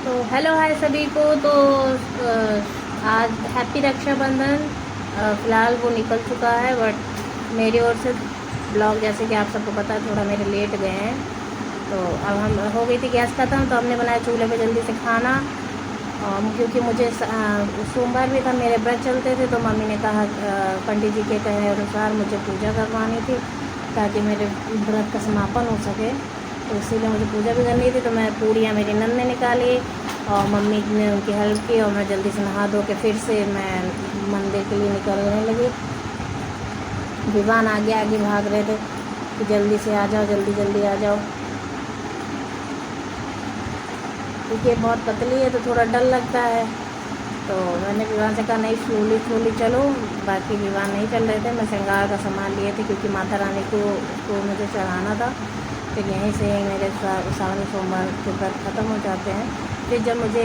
तो hello hi सभी को। तो आज हैप्पी रक्षाबंधन। फ़िलहाल वो निकल चुका है, बट मेरी ओर से ब्लॉग जैसे कि आप सबको पता है थोड़ा मेरे लेट गए हैं। तो अब हम हो गई थी गैस ख़त्म, तो हमने बनाया चूल्हे पे जल्दी से खाना। क्योंकि मुझे सोमवार भी था, मेरे व्रत चलते थे, तो मम्मी ने कहा पंडित जी के कहे अनुसार मुझे पूजा करवानी थी ताकि मेरे व्रत का समापन हो सके। तो इसीलिए मुझे पूजा भी करनी थी। तो मैं पूड़ियाँ मेरी नंद ने निकाली और मम्मी ने उनकी हेल्प की, और मैं जल्दी से नहा धो के फिर से मैं मंदिर के लिए निकलने लगी। विवान आगे आगे भाग रहे थे कि जल्दी से आ जाओ, जल्दी जल्दी आ जाओ, क्योंकि बहुत पतली है तो थोड़ा डर लगता है। तो मैंने विवान से कहा नहीं, स्लोली स्लोली चलो। बाकी विवान नहीं चल रहे थे। मैं श्रृंगार का सामान लिए थे क्योंकि माता रानी को उसको मुझे चढ़ाना था। फिर यहीं से मेरे सावन सोमवार के व्रत ख़त्म हो जाते हैं। फिर जब मुझे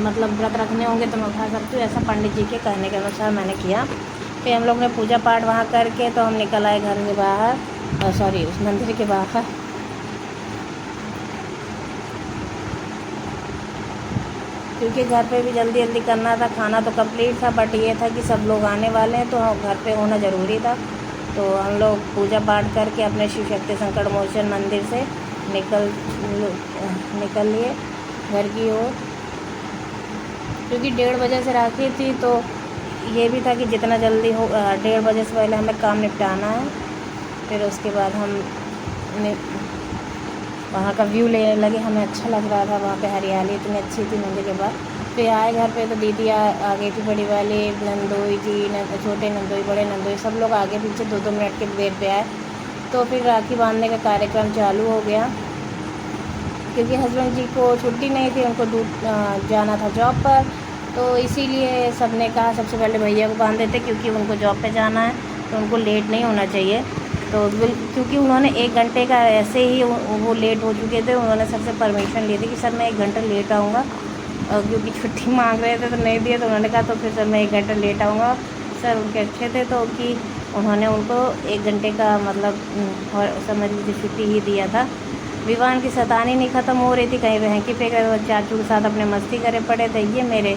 मतलब व्रत रखने होंगे तो मैं उठा सकती हूँ, ऐसा पंडित जी के कहने के अनुसार मैंने किया। फिर हम लोग ने पूजा पाठ वहाँ करके तो हम निकल आए घर के बाहर, सॉरी उस मंदिर के बाहर। क्योंकि घर पे भी जल्दी जल्दी करना था, खाना तो कंप्लीट था, बट ये था कि सब लोग आने वाले हैं तो घर पे होना ज़रूरी था। तो हम लोग पूजा पाठ करके अपने शिव शक्ति संकट मोचन मंदिर से निकल लिए घर की ओर। क्योंकि 1:30 से राखी थी, तो ये भी था कि जितना जल्दी हो 1:30 से पहले हमें काम निपटाना है। फिर उसके बाद हम वहाँ का व्यू लेने लगे। हमें अच्छा लग रहा था, वहाँ पे हरियाली इतनी अच्छी थी मंदिर के बाद। फिर आए घर पे तो दीदी आ गई थी, बड़ी वाली नंदोई जी, छोटे नंदोई, बड़े नंदोई, सब लोग आगे पीछे 2-2 मिनट के देर पे आए। तो फिर राखी बांधने का कार्यक्रम चालू हो गया। क्योंकि हस्बैंड जी को छुट्टी नहीं थी, उनको दूर जाना था जॉब पर, तो इसीलिए सब ने कहा सबसे पहले भैया को बांध देते, क्योंकि उनको जॉब पे जाना है तो उनको लेट नहीं होना चाहिए। तो क्योंकि उन्होंने 1 घंटे का ऐसे ही वो लेट हो चुके थे, उन्होंने सबसे परमिशन ली थी कि सर मैं 1 घंटा लेट आऊँगा। और क्योंकि छुट्टी मांग रहे थे तो नहीं दिए, तो उन्होंने कहा तो फिर सर मैं 1 घंटा लेट आऊँगा। सर उनके अच्छे थे, तो कि उन्होंने उनको 1 घंटे का मतलब और समझ लीजिए छुट्टी ही दिया था। विवान की शैतानी नहीं ख़त्म हो रही थी, कहीं बहन की पे कर चाचू के साथ अपने मस्ती करे पड़े थे। ये मेरे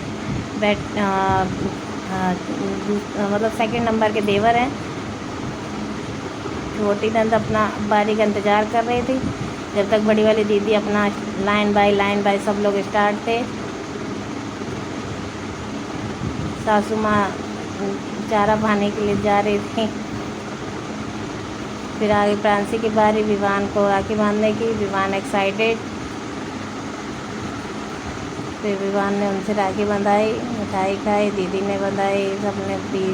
मतलब सेकंड नंबर के देवर हैं। छोटी नंद अपना बारी का इंतज़ार कर रही थी, जब तक बड़ी वाली दीदी अपना लाइन बाय सब लोग स्टार्ट थे। सासू माँ चारा पाने के लिए जा रही थी। फिर आगे प्रांसी की बारी विवान को राखी बांधने की। विवान एक्साइटेड। फिर विवान ने उनसे राखी बंधाई, मिठाई खाई, दीदी ने बंधाई, सबने दी।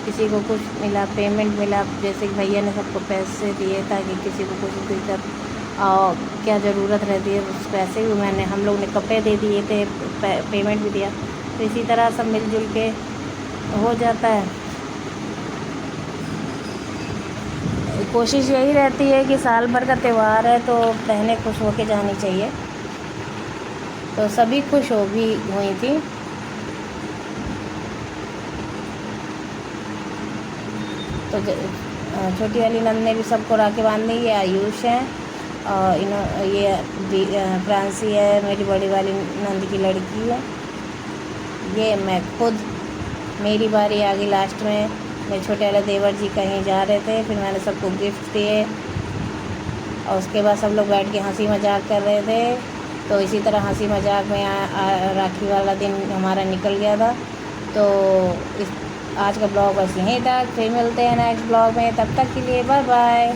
किसी को कुछ मिला, पेमेंट मिला, जैसे कि भैया ने सबको पैसे दिए ताकि किसी को कुछ दिक्कत और क्या ज़रूरत रहती है उस पैसे भी हम लोग ने कपड़े दे दिए थे, पेमेंट भी दिया। तो इसी तरह सब मिलजुल के हो जाता है। कोशिश यही रहती है कि साल भर का त्यौहार है तो बहनें खुश होके जानी चाहिए। तो सभी खुश हो भी हुई थी। तो छोटी वाली नंद ने भी सबको राखी बांध दी। ये आयुष है और ये फ्रांसी है, मेरी बड़ी वाली नंद की लड़की है। ये मैं खुद, मेरी बारी आ गई लास्ट में। मेरे छोटे वाले देवर जी कहीं जा रहे थे, फिर मैंने सबको गिफ्ट दिए और उसके बाद सब लोग बैठ के हंसी मजाक कर रहे थे। तो इसी तरह हंसी मजाक में राखी वाला दिन हमारा निकल गया था। तो आज का ब्लॉग बस यहीं तक। फिर मिलते हैं नेक्स्ट ब्लॉग में, तब तक के लिए बाय बाय।